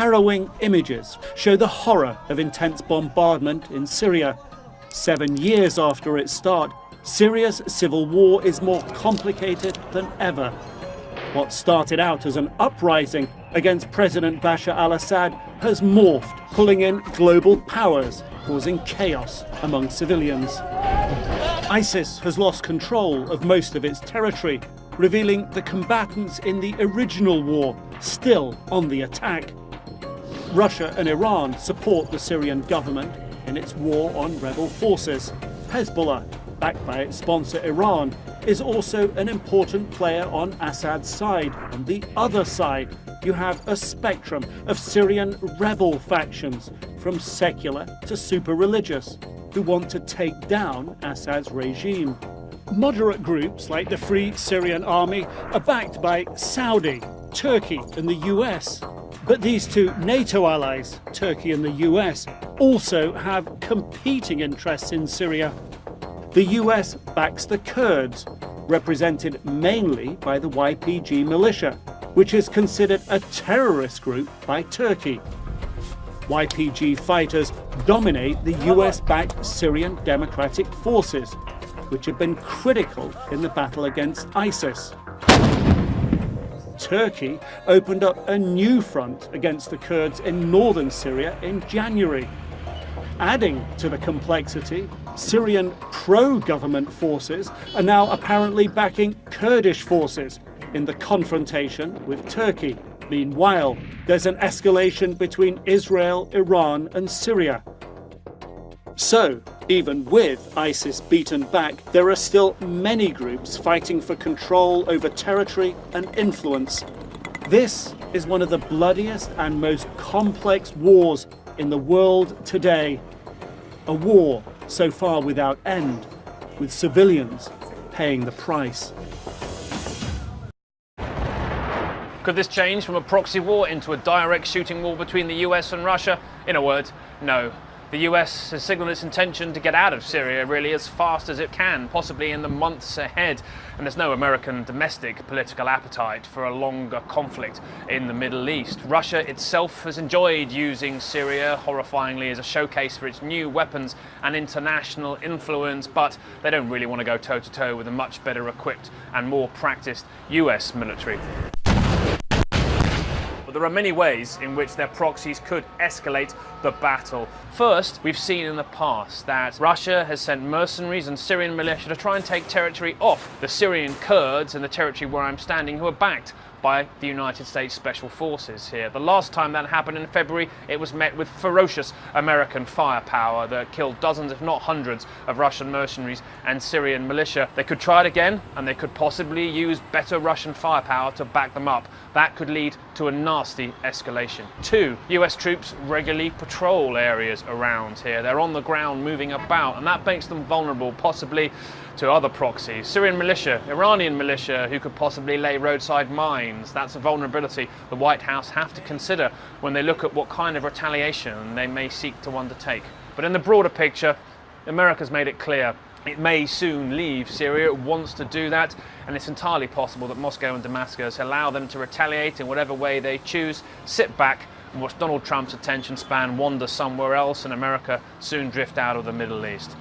harrowing images show the horror of intense bombardment in Syria. 7 years after its start, Syria's civil war is more complicated than ever. What started out as an uprising against President Bashar al-Assad has morphed, pulling in global powers, causing chaos among civilians. ISIS has lost control of most of its territory, revealing the combatants in the original war still on the attack. Russia and Iran support the Syrian government in its war on rebel forces. Hezbollah, backed by its sponsor Iran, is also an important player on Assad's side. On the other side, you have a spectrum of Syrian rebel factions, from secular to super-religious, who want to take down Assad's regime. Moderate groups like the Free Syrian Army are backed by Saudi, Turkey and the US. But these two NATO allies, Turkey and the US, also have competing interests in Syria. The US backs the Kurds, represented mainly by the YPG militia, which is considered a terrorist group by Turkey. YPG fighters dominate the US-backed Syrian Democratic Forces, which have been critical in the battle against ISIS. Turkey opened up a new front against the Kurds in northern Syria in January. Adding to the complexity, Syrian pro-government forces are now apparently backing Kurdish forces in the confrontation with Turkey. Meanwhile, there's an escalation between Israel, Iran and Syria. So, even with ISIS beaten back, there are still many groups fighting for control over territory and influence. This is one of the bloodiest and most complex wars in the world today. A war so far without end, with civilians paying the price. Could this change from a proxy war into a direct shooting war between the US and Russia? In a word, no. The US has signalled its intention to get out of Syria really as fast as it can, possibly in the months ahead. And there's no American domestic political appetite for a longer conflict in the Middle East. Russia itself has enjoyed using Syria, horrifyingly, as a showcase for its new weapons and international influence, but they don't really want to go toe-to-toe with a much better equipped and more practiced US military. There are many ways in which their proxies could escalate the battle. First, we've seen in the past that Russia has sent mercenaries and Syrian militia to try and take territory off the Syrian Kurds in the territory where I'm standing, who are backed by the United States Special Forces here. The last time that happened in February, it was met with ferocious American firepower that killed dozens, if not hundreds, of Russian mercenaries and Syrian militia. They could try it again, and they could possibly use better Russian firepower to back them up. That could lead to a nasty escalation. 2, US troops regularly patrol areas around here. They're on the ground moving about, and that makes them vulnerable possibly to other proxies. Syrian militia, Iranian militia, who could possibly lay roadside mines. That's a vulnerability the White House have to consider when they look at what kind of retaliation they may seek to undertake. But in the broader picture, America's made it clear it may soon leave Syria. It wants to do that, and it's entirely possible that Moscow and Damascus allow them to retaliate in whatever way they choose, sit back and watch Donald Trump's attention span wander somewhere else, and America soon drift out of the Middle East.